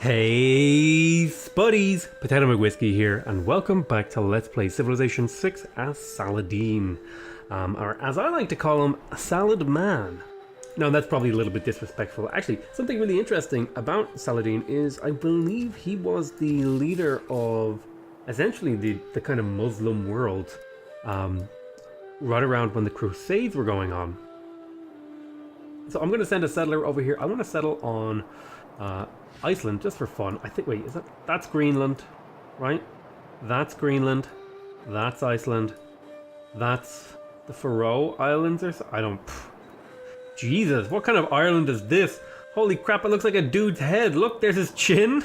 Hey spuddies, PotatoMcWhiskey here, and welcome back to Let's Play Civilization 6 as Saladin, or as I like to call him, Salad Man. No, that's probably a little bit disrespectful. Actually, something really interesting about Saladin is I believe he was the leader of essentially the kind of Muslim world right around when the Crusades were going on. So I'm going to send a settler over here. I want to settle on Iceland, just for fun. I think, wait, that's Greenland, right? That's Greenland. That's Iceland. That's the Faroe Islands or so. I don't... Jesus, what kind of Ireland is this? Holy crap, it looks like a dude's head. Look, there's his chin.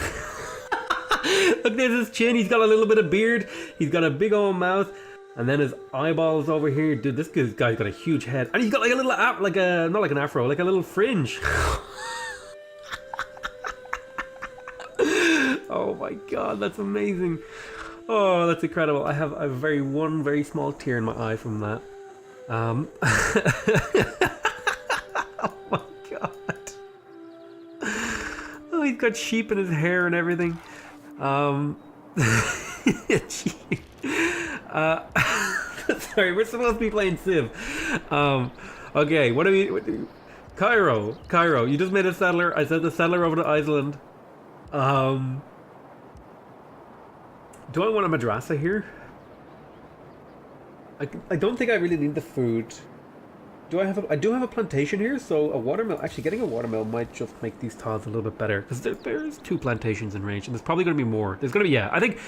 Look, there's his chin. He's got a little bit of beard. He's got a big old mouth. And then his eyeballs over here. Dude, this guy's got a huge head. And he's got like a little, not like an afro, like a little fringe. Oh my god, that's amazing. Oh, that's incredible. I have one very small tear in my eye from that. Oh my god. Oh, he's got sheep in his hair and everything. Sorry, we're supposed to be playing Civ. Okay, what do we... Cairo, you just made a settler. I sent the settler over to Iceland. Do I want a madrasa here? I don't think I really need the food. I do have a plantation here, so a watermill. Actually, getting a watermill might just make these tiles a little bit better, because there's 2 plantations in range, and there's probably going to be more. There's going to be, yeah. I think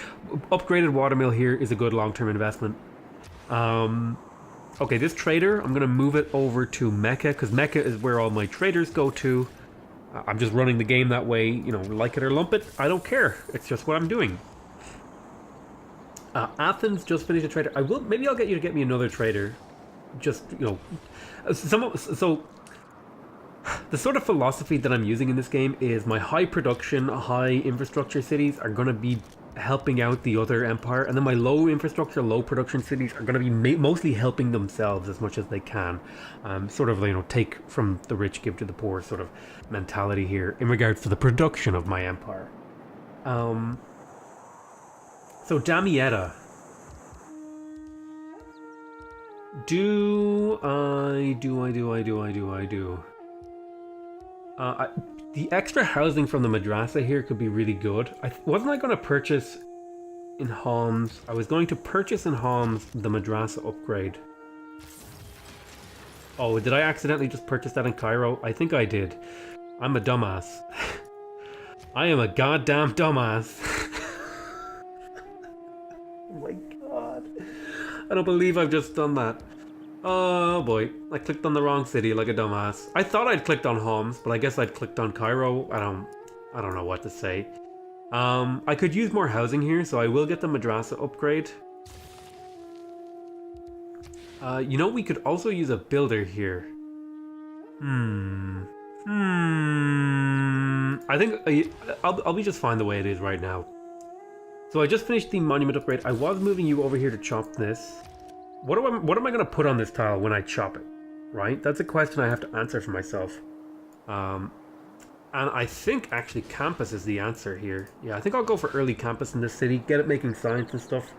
upgraded watermill here is a good long-term investment. Okay, this trader, I'm going to move it over to Mecca, because Mecca is where all my traders go to. I'm just running the game that way, you know, like it or lump it. I don't care. It's just what I'm doing. Athens just finished a trader. Maybe I'll get you to get me another trader. Just, you know, so the sort of philosophy that I'm using in this game is my high production, high infrastructure cities are going to be helping out the other empire, and then my low infrastructure, low production cities are going to be mostly helping themselves as much as they can. Sort of, you know, take from the rich, give to the poor sort of mentality here in regards to the production of my empire. So Damietta. The extra housing from the madrasa here could be really good. Wasn't I going to purchase in Homs? I was going to purchase in Homs the madrasa upgrade. Oh, did I accidentally just purchase that in Cairo? I think I did. I'm a dumbass. I am a goddamn dumbass. Oh my god. I don't believe I've just done that. Oh boy, I clicked on the wrong city like a dumbass. I thought I'd clicked on Homs, but I guess I'd clicked on Cairo. I don't know what to say. I could use more housing here, so I will get the madrasa upgrade. You know, we could also use a builder here. I think I'll be just fine the way it is right now. So I just finished the monument upgrade. I was moving you over here to chop this. What am I going to put on this tile when I chop it? Right? That's a question I have to answer for myself. And I think actually campus is the answer here. Yeah, I think I'll go for early campus in this city. Get it making science and stuff.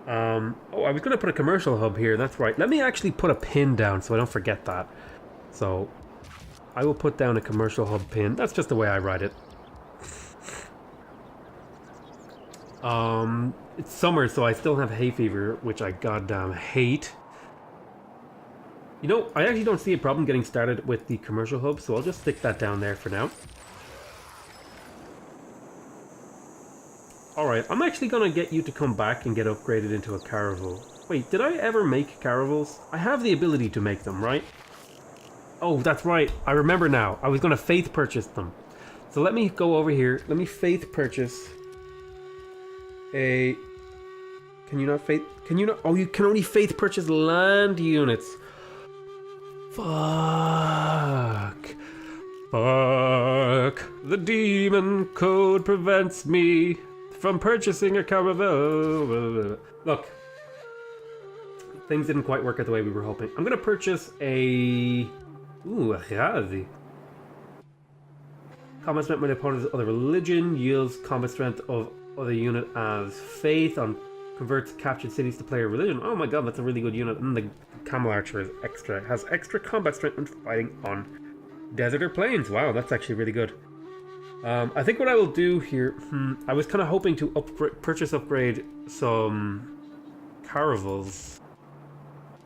Oh, I was going to put a commercial hub here. That's right. Let me actually put a pin down so I don't forget that. So I will put down a commercial hub pin. That's just the way I write it. It's summer, so I still have hay fever, which I goddamn hate. You know, I actually don't see a problem getting started with the commercial hub, so I'll just stick that down there for now. Alright, I'm actually gonna get you to come back and get upgraded into a caravel. Wait, did I ever make caravels? I have the ability to make them, right? Oh, that's right. I remember now. I was gonna faith purchase them. So let me go over here. Let me faith purchase... Can you not faith? Can you not? Oh, you can only faith purchase land units. Fuck. The demon code prevents me from purchasing a caravel. Look. Things didn't quite work out the way we were hoping. I'm gonna purchase a... Ooh, a Ghazi. Combat strength when the opponent's other religion. Yields combat strength of other unit as faith. On converts captured cities to player religion. Oh my god, that's a really good unit. And the camel archer is extra. Has extra combat strength when fighting on desert or plains. Wow, that's actually really good. I think what I will do here... I was kind of hoping to upgrade some caravels.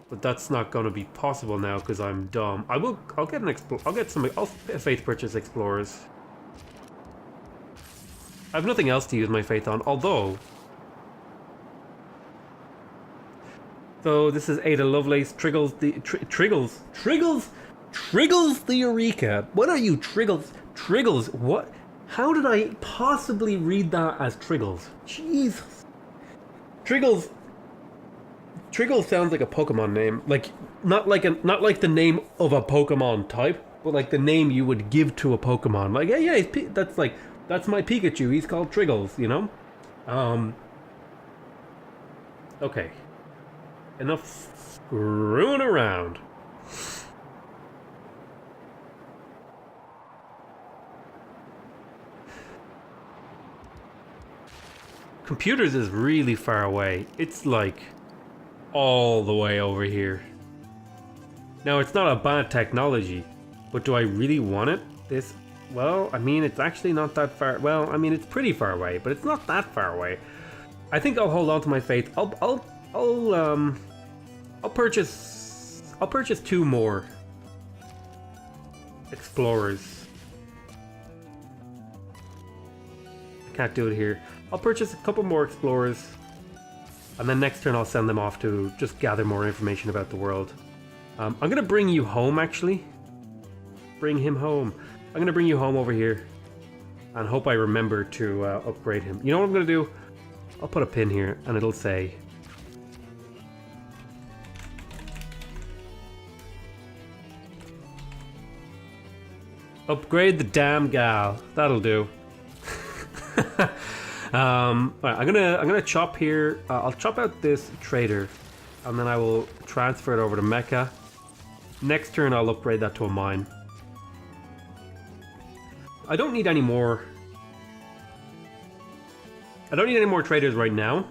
But that's not going to be possible now because I'm dumb. I'll get some faith purchase explorers. I have nothing else to use my faith on, although... So this is Ada Lovelace, Triggles the Eureka. What are you, Triggles? Triggles, what? How did I possibly read that as Triggles? Jesus. Triggles sounds like a Pokemon name. Like not like the name of a Pokemon type, but like the name you would give to a Pokemon. Like that's my Pikachu. He's called Triggles, you know? Okay. Enough screwing around. Computers is really far away. It's like all the way over here. Now it's not a bad technology, but do I really want it? Well, I mean, it's actually not that far. Well, I mean, it's pretty far away, but it's not that far away. I think I'll hold on to my faith. I'll purchase 2 more explorers. I can't do it here. I'll purchase a couple more explorers, and then next turn I'll send them off to just gather more information about the world. I'm gonna bring you home, actually. Bring him home. I'm gonna bring you home over here, and hope I remember to upgrade him. You know what I'm gonna do? I'll put a pin here, and it'll say... Upgrade the damn gal. That'll do. Alright, I'm gonna chop here. I'll chop out this trader, and then I will transfer it over to Mecca. Next turn, I'll upgrade that to a mine. I don't need any more. I don't need any more traders right now.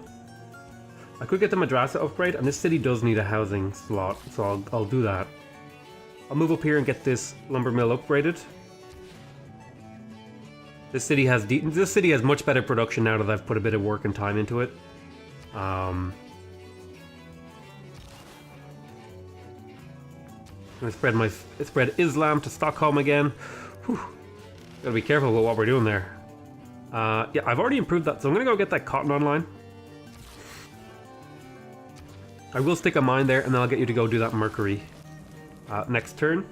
I could get the madrasa upgrade, and this city does need a housing slot, so I'll do that. I'll move up here and get this lumber mill upgraded. This city has much better production now that I've put a bit of work and time into it. I'm gonna spread Islam to Stockholm again. Whew. Gotta be careful with what we're doing there. Yeah, I've already improved that, so I'm gonna go get that cotton online. I will stick a mine there, and then I'll get you to go do that mercury. Next turn.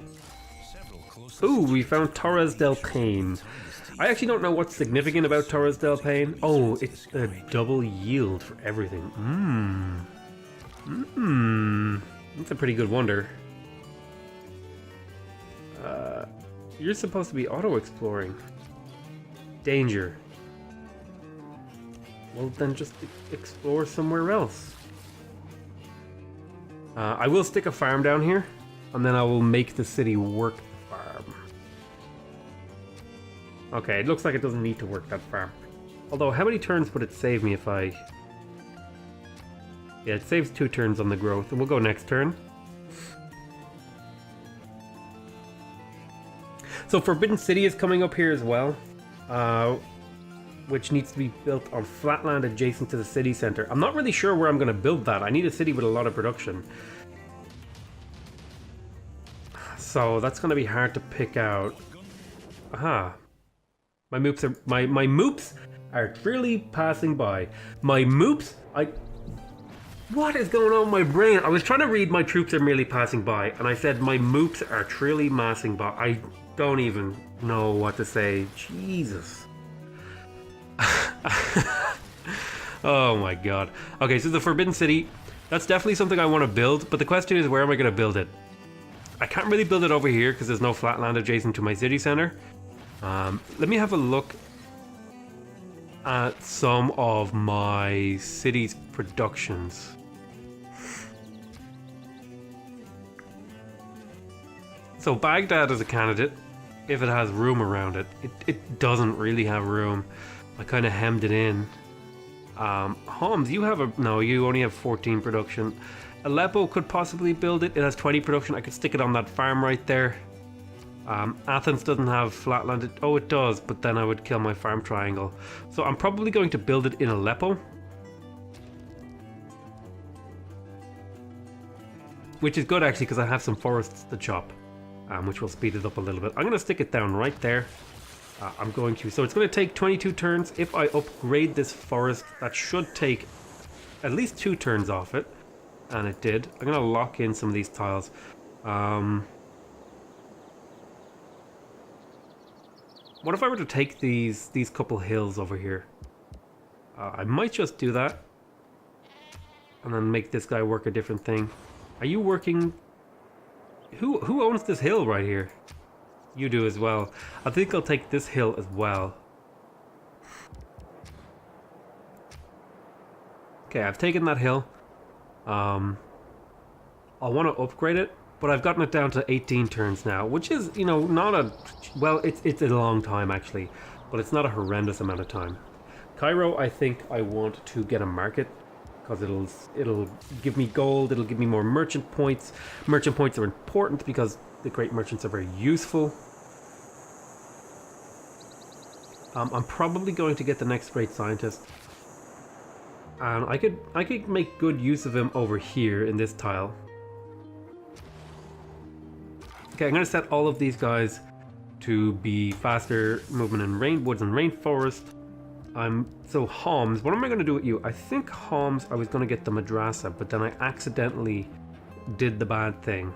Ooh, we found Torres del Paine. I actually don't know what's significant about Torres del Paine. Oh, it's a double yield for everything. That's a pretty good wonder. You're supposed to be auto-exploring. Danger. Well, then just explore somewhere else. I will stick a farm down here, and then I will make the city work the farm. Okay, it looks like it doesn't need to work that farm. Although, how many turns would it save me if I... Yeah, it saves 2 turns on the growth, and we'll go next turn. So Forbidden City is coming up here as well, which needs to be built on flatland adjacent to the city center. I'm not really sure where I'm going to build that. I need a city with a lot of production. So that's going to be hard to pick out. Aha. My moops are truly passing by. My moops, what is going on in my brain? I was trying to read my troops are merely passing by, and I said my moops are truly passing by. I don't even know what to say. Jesus. Oh my god. Okay, so the Forbidden City, that's definitely something I want to build, but the question is, where am I going to build it? I can't really build it over here because there's no flat land adjacent to my city center. Let me have a look at some of my city's productions. So Baghdad is a candidate. if it has room around it. It doesn't really have room. I kind of hemmed it in. Homs, you have a... No, you only have 14 production. Aleppo could possibly build it. It has 20 production. I could stick it on that farm right there. Athens doesn't have flatland. Oh, it does, but then I would kill my farm triangle. So I'm probably going to build it in Aleppo. Which is good, actually, because I have some forests to chop. Which will speed it up a little bit. I'm going to stick it down right there. I'm going to. So it's going to take 22 turns. If I upgrade this forest, that should take at least 2 turns off it. And it did. I'm going to lock in some of these tiles. What if I were to take these couple hills over here? I might just do that. And then make this guy work a different thing. Are you working... Who owns this hill right here? You do as well. I think I'll take this hill as well. Okay, I've taken that hill. I want to upgrade it, but I've gotten it down to 18 turns now, which is, you know, not a... Well, it's a long time, actually, but it's not a horrendous amount of time. Cairo, I think I want to get a market, because it'll give me gold, it'll give me more merchant points. Merchant points are important because the great merchants are very useful. I'm probably going to get the next great scientist. And I could make good use of him over here in this tile. Okay, I'm going to set all of these guys to be faster movement in rainwoods and rainforest. So Homs, what am I going to do with you? I think Homs, I was going to get the madrasa, but then I accidentally did the bad thing.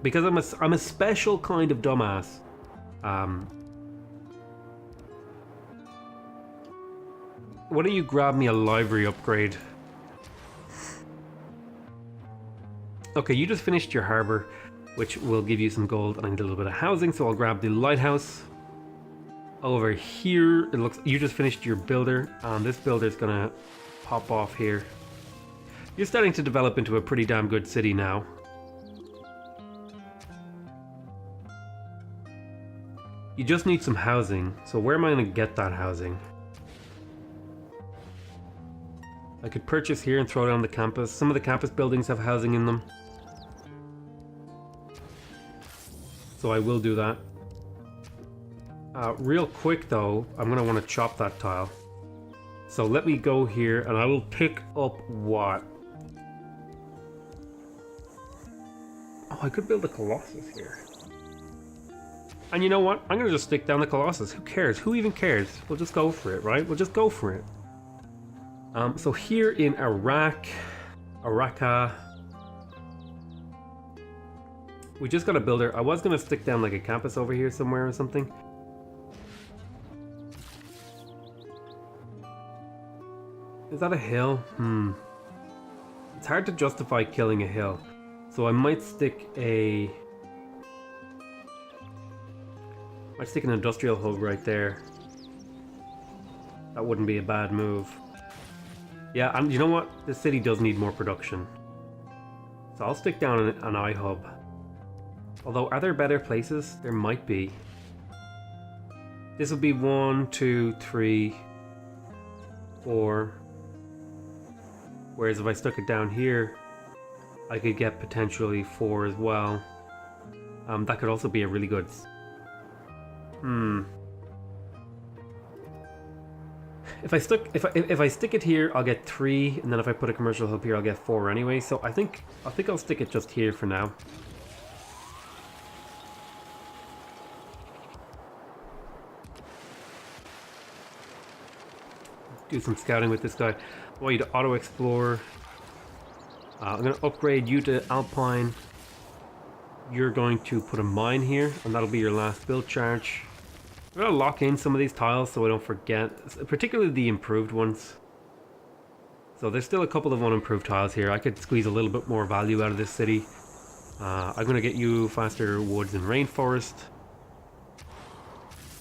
Because I'm a special kind of dumbass. Why don't you grab me a library upgrade? Okay, you just finished your harbor, which will give you some gold, and I need a little bit of housing, so I'll grab the lighthouse. Over here, it looks you just finished your builder, and this builder's gonna pop off here. You're starting to develop into a pretty damn good city now. You just need some housing, so where am I gonna get that housing? I could purchase here and throw down the campus. Some of the campus buildings have housing in them. So I will do that. Real quick though, I'm going to want to chop that tile. So let me go here and I will pick up what? Oh, I could build a Colossus here. And you know what? I'm going to just stick down the Colossus. Who cares? Who even cares? We'll just go for it, right? We'll just go for it. So here in Araka, we just got a builder. I was going to stick down like a campus over here somewhere or something. Is that a hill? It's hard to justify killing a hill. So I might stick an industrial hub right there. That wouldn't be a bad move. Yeah, and you know what? The city does need more production. So I'll stick down an iHub. Although, are there better places? There might be. This would be 1, 2, 3, 4. Whereas if I stuck it down here, I could get potentially 4 as well. That could also be a really good... If I stick it here, I'll get 3, and then if I put a commercial hub here, I'll get 4 anyway. So I think I'll stick it just here for now. Do some scouting with this guy. I want you to auto explore. I'm going to upgrade you to Alpine. You're going to put a mine here, and that'll be your last build charge. I'm going to lock in some of these tiles so I don't forget, particularly the improved ones. So there's still a couple of unimproved tiles here. I could squeeze a little bit more value out of this city. I'm going to get you faster woods and rainforest.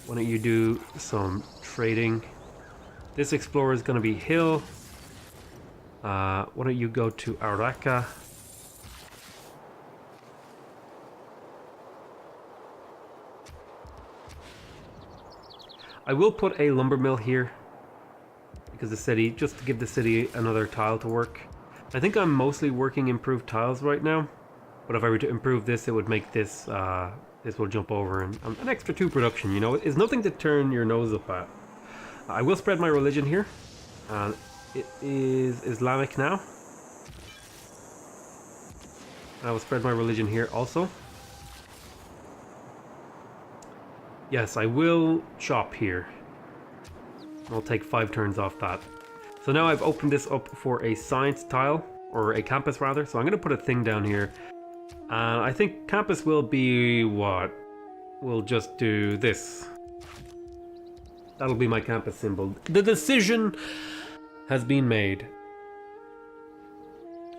Why don't you do some trading? This explorer is going to be hill. Why don't you go to Araka? I will put a lumber mill here because the city, just to give the city another tile to work. I think I'm mostly working improved tiles right now, but if I were to improve this, it would make this, this will jump over, and an extra 2 production, you know, is nothing to turn your nose up at. I will spread my religion here, and it is Islamic now. I will spread my religion here also. Yes, I will chop here. I'll take 5 turns off that. So now I've opened this up for a science tile, or a campus rather, so I'm going to put a thing down here. And I think campus will be what? We'll just do this. That'll be my campus symbol. The decision has been made.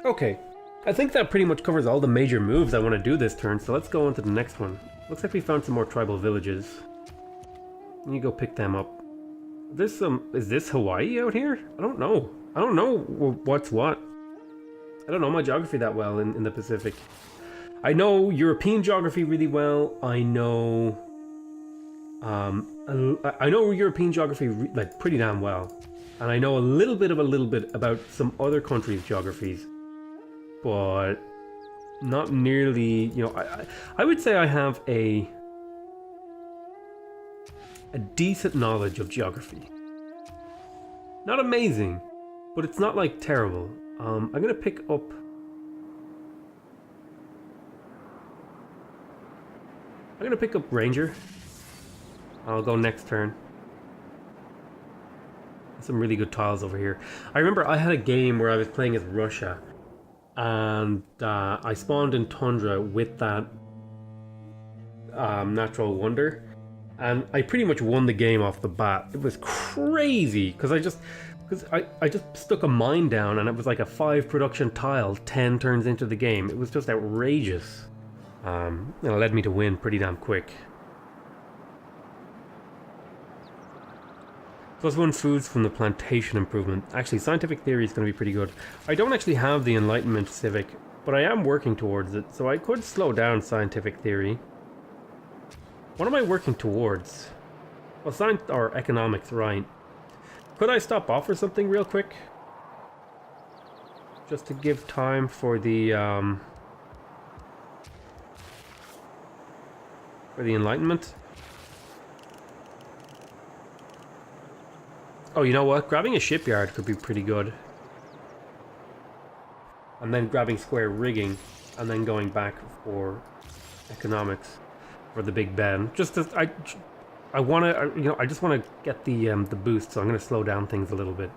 Okay, I think that pretty much covers all the major moves I want to do this turn, so let's go on to the next one. Looks like we found some more tribal villages. You go pick them up. This is this Hawaii out here? I don't know. I don't know what's what. I don't know my geography that well in the Pacific. I know European geography really well. I know European geography like pretty damn well, and I know a little bit about some other countries' geographies, but not nearly. You know, I would say I have a decent knowledge of geography. Not amazing, but it's not like terrible. I'm gonna pick up. I'm gonna pick up Ranger. I'll go next turn. Some really good tiles over here. I remember I had a game where I was playing as Russia, and I spawned in Tundra with that natural wonder, and I pretty much won the game off the bat. It was crazy because I just stuck a mine down, and it was like a 5 production tile 10 turns into the game. It was just outrageous. It led me to win pretty damn quick. +1 foods from the plantation improvement. Actually, scientific theory is going to be pretty good. I don't actually have the Enlightenment Civic, but I am working towards it, so I could slow down scientific theory. What am I working towards? Well, science or economics, right. Could I stop off for something real quick? Just to give time for the Enlightenment? Oh, you know what? Grabbing a shipyard could be pretty good. And then grabbing square rigging, and then going back for economics for the Big Ben. Just as I want to, you know, I just want to get the boost, so I'm going to slow down things a little bit.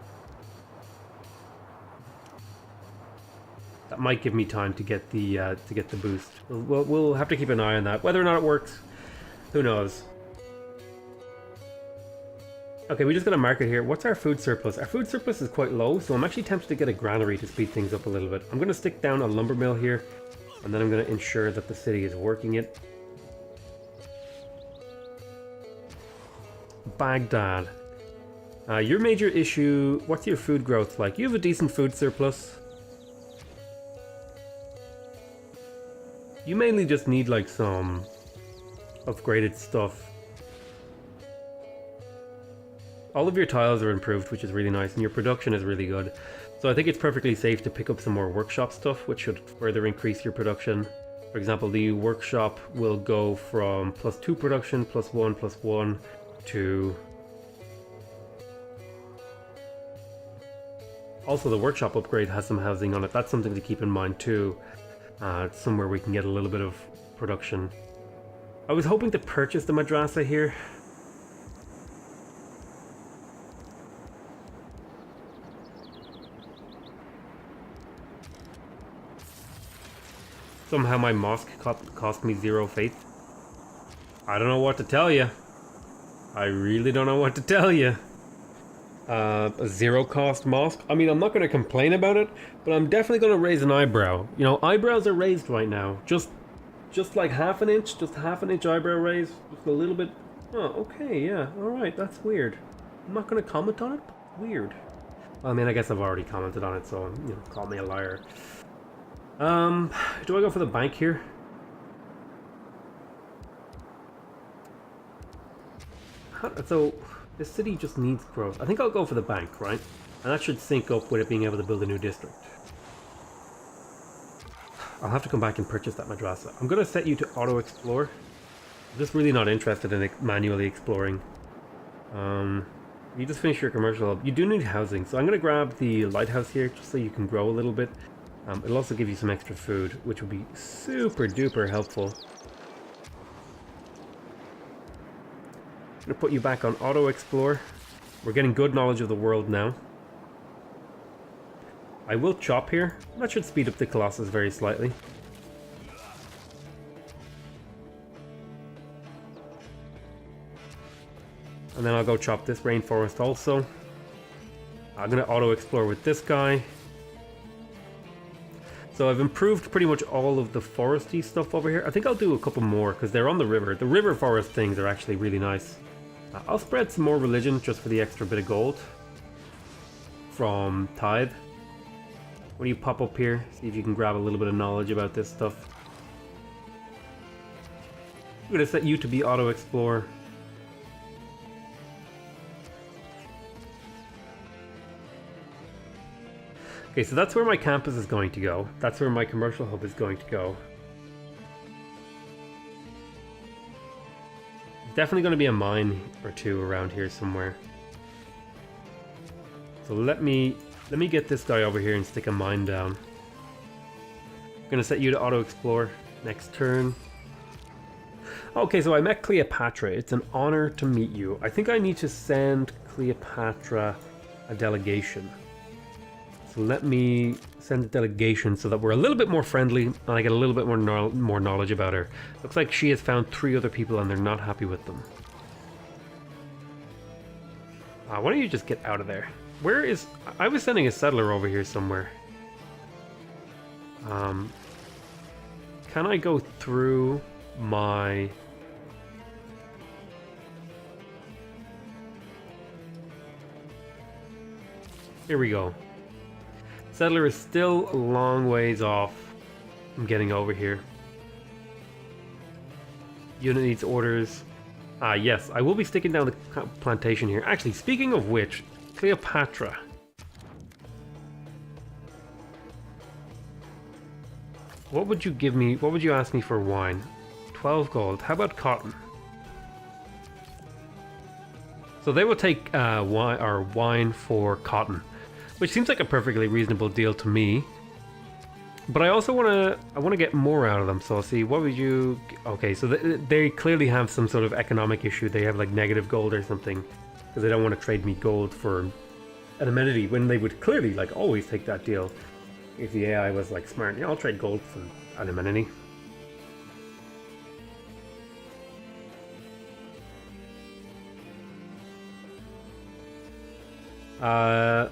That might give me time to get the boost. We'll have to keep an eye on that. Whether or not it works, who knows? Okay, we just got a market here. What's our food surplus? Our food surplus is quite low, so I'm actually tempted to get a granary to speed things up a little bit. I'm going to stick down a lumber mill here, and then I'm going to ensure that the city is working it. Baghdad. Your major issue, what's your food growth like? You have a decent food surplus. You mainly just need like some upgraded stuff. All of your tiles are improved, which is really nice, and your production is really good. So I think it's perfectly safe to pick up some more workshop stuff, which should further increase your production. For example, the workshop will go from +2 production, +1, to... Also, the workshop upgrade has some housing on it. That's something to keep in mind too. It's somewhere we can get a little bit of production. I was hoping to purchase the madrasa here. Somehow my mosque cost me 0 faith. I don't know what to tell you. I really don't know what to tell you. A 0 cost mosque? I mean, I'm not going to complain about it, but I'm definitely going to raise an eyebrow. You know, eyebrows are raised right now. Just like half an inch eyebrow raise. Just a little bit. Oh, okay, yeah, alright, that's weird. I'm not going to comment on it, but weird. Well, I mean, I guess I've already commented on it, so, you know, call me a liar. Do I go for the bank here? So this city just needs growth. I think I'll go for the bank, right? And that should sync up with it being able to build a new district. I'll have to come back and purchase that madrasa. I'm going to set you to auto-explore. I'm just really not interested in manually exploring. You just finish your commercial hub. You do need housing, so I'm going to grab the lighthouse here just so you can grow a little bit. It'll also give you some extra food, which will be super duper helpful. I'm going to put you back on auto-explore. We're getting good knowledge of the world now. I will chop here. That should speed up the Colossus very slightly. And then I'll go chop this rainforest also. I'm going to auto-explore with this guy. So I've improved pretty much all of the foresty stuff over here. I think I'll do a couple more because they're on the river. The river forest things are actually really nice. I'll spread some more religion just for the extra bit of gold from Tithe. When you pop up here, see if you can grab a little bit of knowledge about this stuff. I'm going to set you to be auto-explore. Okay, so that's where my campus is going to go. That's where my commercial hub is going to go. There's definitely going to be a mine or two around here somewhere. So let me get this guy over here and stick a mine down. I'm going to set you to auto-explore next turn. Okay, so I met Cleopatra. It's an honor to meet you. I think I need to send Cleopatra a delegation. So let me send a delegation so that we're a little bit more friendly and I get a little bit more knowledge about her. Looks like she has found 3 other people and they're not happy with them. Why don't you just get out of there? Where is... I was sending a settler over here somewhere. Can I go through my... Here we go. Settler is still a long ways off from getting over here. Unit needs orders. Yes, I will be sticking down the plantation here. Actually, speaking of which, Cleopatra. What would you give me? What would you ask me for wine? 12 gold. How about cotton? So they will take wine for cotton, which seems like a perfectly reasonable deal to me. But I also want to get more out of them. So I'll see, what would you... Okay, so they clearly have some sort of economic issue. They have like negative gold or something because they don't want to trade me gold for an amenity when they would clearly like always take that deal. If the AI was like smart, yeah, I'll trade gold for an amenity.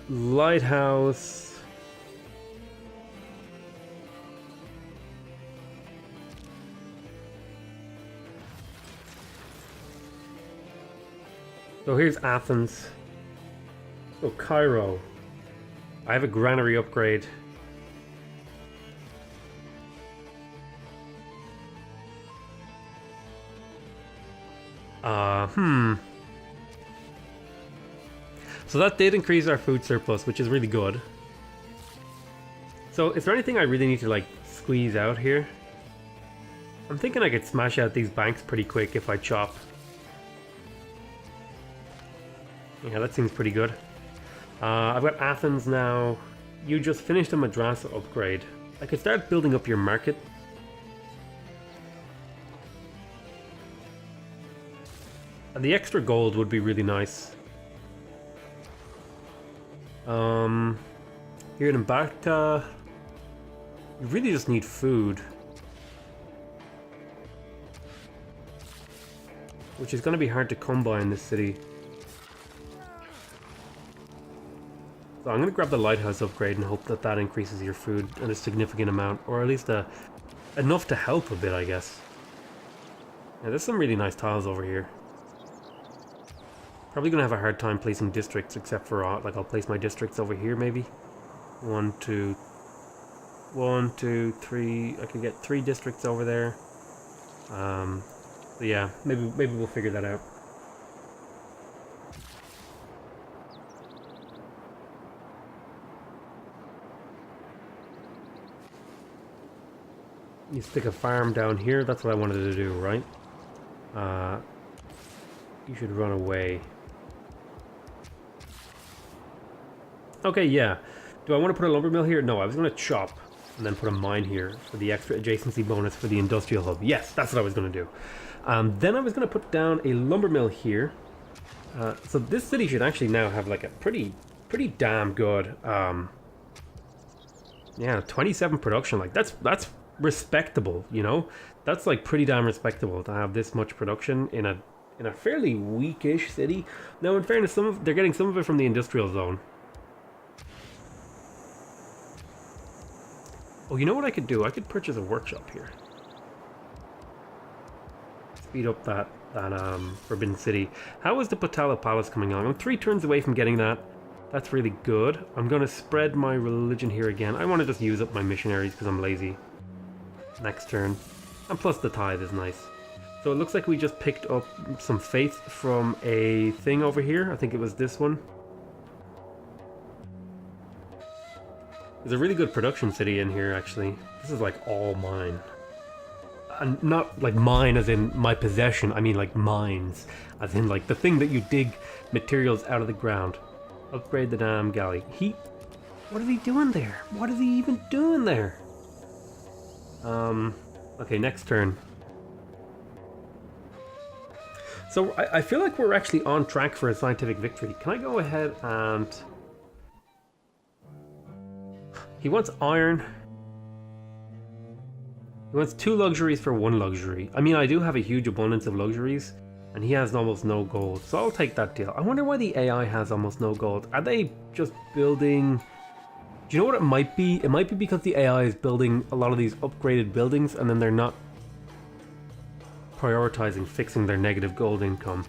Lighthouse. So here's Athens. Oh, Cairo. I have a granary upgrade. So that did increase our food surplus, which is really good. So is there anything I really need to like squeeze out here? I'm thinking I could smash out these banks pretty quick if I chop. Yeah, that seems pretty good. I've got Athens now. You just finished a madrasa upgrade. I could start building up your market. And the extra gold would be really nice. Here in Mbakta, you really just need food. Which is going to be hard to come by in this city. So I'm going to grab the lighthouse upgrade and hope that that increases your food in a significant amount. Or at least enough to help a bit, I guess. Yeah, there's some really nice tiles over here. Probably going to have a hard time placing districts, except for, like, I'll place my districts over here, maybe. 1, 2, 3. I could get 3 districts over there. So yeah, maybe we'll figure that out. You stick a farm down here. That's what I wanted to do, right? You should run away. Okay, yeah. Do I want to put a lumber mill here? No, I was going to chop and then put a mine here for the extra adjacency bonus for the industrial hub. Yes, that's what I was going to do. Then I was going to put down a lumber mill here. So this city should actually now have like a pretty damn good, yeah, 27 production. Like that's respectable, you know? That's like pretty damn respectable to have this much production in a fairly weakish city. Now, in fairness, they're getting some of it from the industrial zone. Oh, you know what I could do? I could purchase a workshop here. Speed up that Forbidden City. How is the Potala Palace coming on? I'm 3 turns away from getting that. That's really good. I'm going to spread my religion here again. I want to just use up my missionaries because I'm lazy. Next turn. And plus the tithe is nice. So it looks like we just picked up some faith from a thing over here. I think it was this one. There's a really good production city in here, actually. This is like all mine. And not like mine as in my possession, I mean like mines. As in like the thing that you dig materials out of the ground. Upgrade the damn galley. What is he doing there? What is he even doing there? Okay, next turn. So I feel like we're actually on track for a scientific victory. Can I go ahead and... He wants iron. He wants 2 luxuries for 1 luxury. I mean, I do have a huge abundance of luxuries, and he has almost no gold, so I'll take that deal. I wonder why the AI has almost no gold. Are they just building... Do you know what it might be? It might be because the AI is building a lot of these upgraded buildings, and then they're not prioritizing fixing their negative gold income,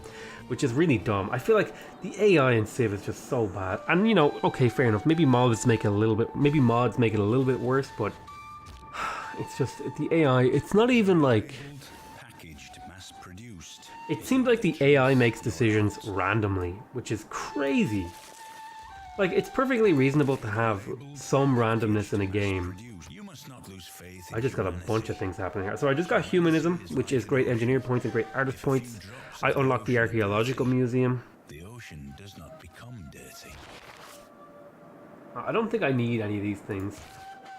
which is really dumb. I feel like the AI in Civ is just so bad. And you know, okay, fair enough. Maybe mods make it a little bit worse, but it's just the AI. It's not even like... It seems like the AI makes decisions randomly, which is crazy. Like, it's perfectly reasonable to have some randomness in a game. I just got a bunch of things happening here. So I just got humanism, which is great engineer points and great artist points. I unlocked the archaeological museum. The ocean does not become dirty. I don't think I need any of these things.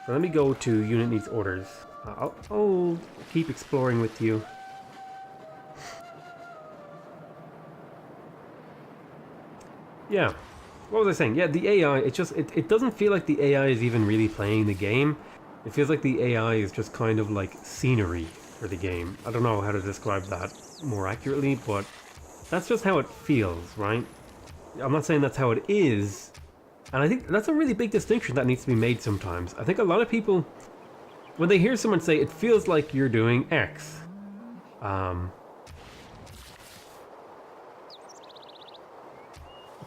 So let me go to unit needs orders. I'll keep exploring with you. Yeah. What was I saying? Yeah, the AI, it doesn't feel like the AI is even really playing the game. It feels like the AI is just kind of like scenery for the game. I don't know how to describe that more accurately, but that's just how it feels, right? I'm not saying that's how it is, and I think that's a really big distinction that needs to be made sometimes. I think a lot of people, when they hear someone say, it feels like you're doing X,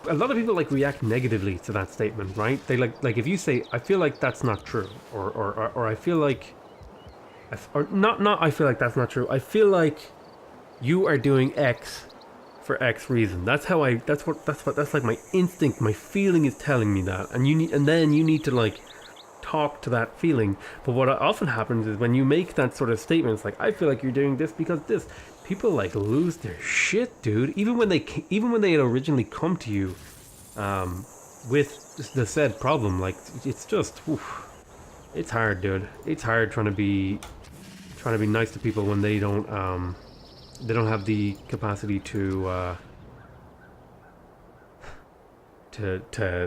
a lot of people like react negatively to that statement, right? They like if you say, I feel like that's not true, or I feel like, or not I feel like that's not true. I feel like you are doing X for X reason. That's like my instinct, my feeling is telling me that, and then you need to like talk to that feeling. But what often happens is when you make that sort of statement, it's like, I feel like you're doing this because this. People like lose their shit, dude. Even when they had originally come to you with the said problem, like it's just, oof, it's hard, dude. It's hard trying to be nice to people when they don't have the capacity to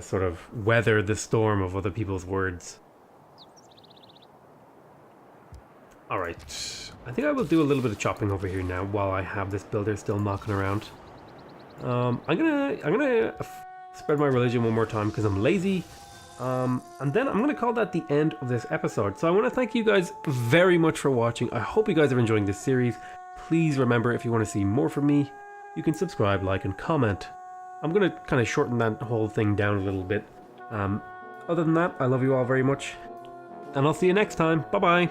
sort of weather the storm of other people's words. All right. I think I will do a little bit of chopping over here now while I have this builder still knocking around. I'm gonna spread my religion one more time because I'm lazy. And then I'm gonna call that the end of this episode. So I want to thank you guys very much for watching. I hope you guys are enjoying this series. Please remember, if you want to see more from me, you can subscribe, like, and comment. I'm gonna kind of shorten that whole thing down a little bit. Other than that, I love you all very much, and I'll see you next time. Bye bye.